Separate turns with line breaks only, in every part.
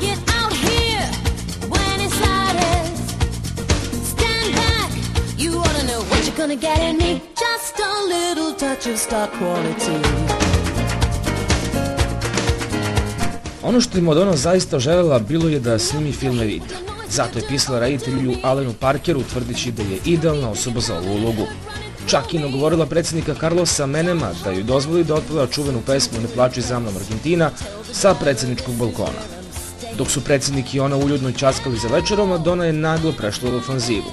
Get out here, Buenos Aires. Stand back, you ought to know what you're gonna get in me. Just a little touch of star quality.
Ono što je Madonna zaista želela bilo je da snimi film Evita. Zato je pisala reditelju Alenu Parkeru tvrdeći da je idealna osoba za ovu ulogu. Čak i nagovorila predsjednika Carlosa Menema da joj dozvoli da otpeva čuvenu pesmu Ne plači za mnom Argentina sa predsjedničkog balkona. Dok su predsjednik i ona uljudno ćaskali za večerom, Madonna je naglo prešla u ofanzivu.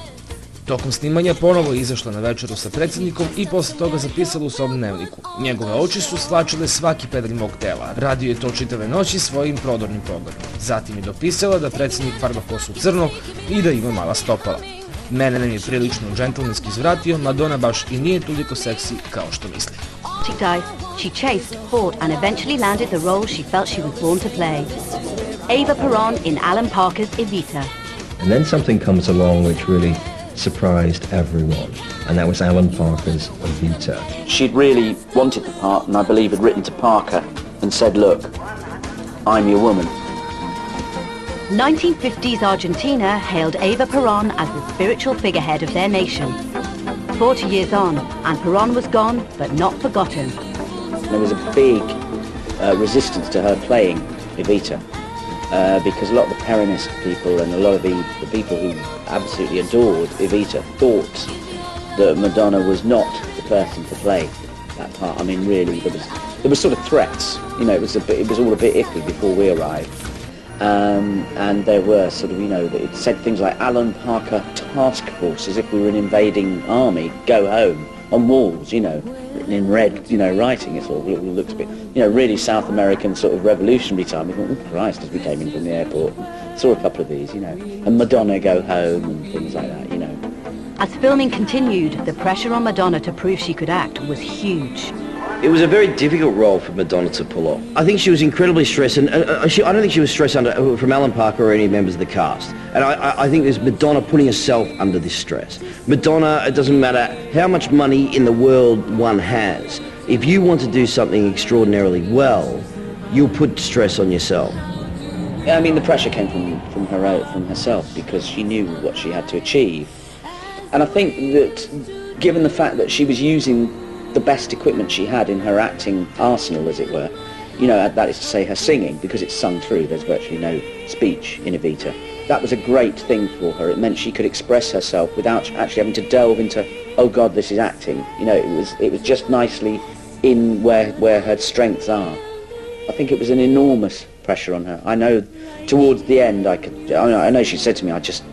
Tokom snimanja ponovo je izašla na večeru sa predsjednikom i posle toga zapisala u svom dnevniku. Njegove oči su svlačile svaki pedalj mog tela. Radio je to čitave noći svojim prodornim pogledom. Zatim je dopisala da predsjednik farba kosu crno i da ima mala stopala. Mene nam je prilično džentlmenski izvratio, Madonna baš i nije toliko seksi kao što misli.
She chased, fought and eventually landed the role she felt she was born to play. Ava Peron in Alan Parker's Evita.
And then something comes along which really surprised everyone, and that was Alan Parker's Evita.
She'd really wanted the part, and I believe had written to Parker and said, look, I'm your woman.
1950s Argentina hailed Ava Peron as the spiritual figurehead of their nation. 40 years on, and Peron was gone, but not forgotten.
There was a big resistance to her playing Evita, because a lot of the Peronist people and a lot of the people who absolutely adored Evita thought that Madonna was not the person to play that part. I mean, really, there was sort of threats. You know, it was all a bit iffy before we arrived. And there were sort of, you know, it said things like Alan Parker Task Force, as if we were an invading army, go home, on walls, you know, written in red, you know, writing. It all looked a bit, you know, really South American sort of revolutionary time. We thought, oh Christ, as we came in from the airport, saw a couple of these, you know, and Madonna go home and things like that, you know.
As filming continued, the pressure on Madonna to prove she could act was huge.
It was a very difficult role for Madonna to pull off. I think she was incredibly stressed, and I don't think she was stressed from Alan Parker or any members of the cast. And I think there's Madonna putting herself under this stress. Madonna, it doesn't matter how much money in the world one has, if you want to do something extraordinarily well, you'll put stress on yourself.
Yeah, I mean, the pressure came from herself, because she knew what she had to achieve. And I think that, given the fact that she was using the best equipment she had in her acting arsenal, as it were, you know, that is to say her singing, because it's sung through, there's virtually no speech in Evita. That was a great thing for her. It meant she could express herself without actually having to delve into, oh God, this is acting. You know, it was just nicely in where her strengths are. I think it was an enormous pressure on her. I know towards the end I know she said to me, I just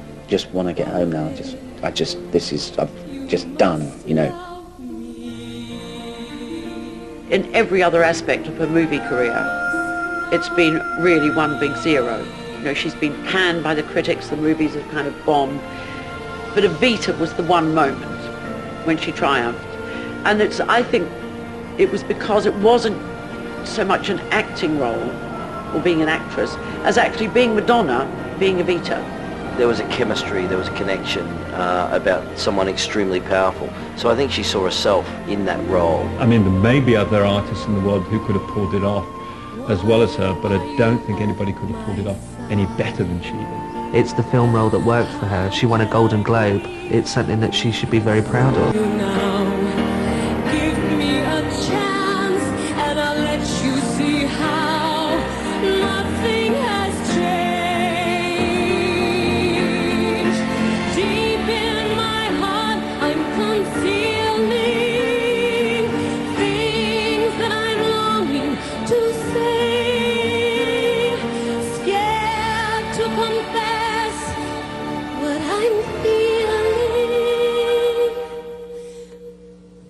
want to get home now. I've just done, you know.
In every other aspect of her movie career, it's been really one big zero. You know, she's been panned by the critics, the movies have kind of bombed, but Evita was the one moment when she triumphed. And I think it was because it wasn't so much an acting role, or being an actress, as actually being Madonna, being Evita.
There was a chemistry, there was a connection about someone extremely powerful. So I think she saw herself in that role.
I mean, there may be other artists in the world who could have pulled it off as well as her, but I don't think anybody could have pulled it off any better than she did.
It's the film role that worked for her. She won a Golden Globe. It's something that she should be very proud of.
Give me a chance and I'll let you see how nothing has changed. Deep in my heart I'm concealing things that I'm longing to say, scared to confess what I'm feeling.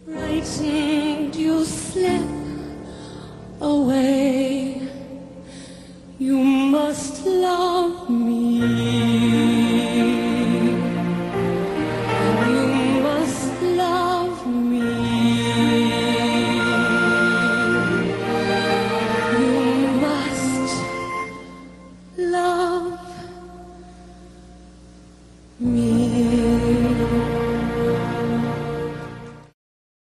Frightened you'll slip away. You must love me. You must love me. You must love me.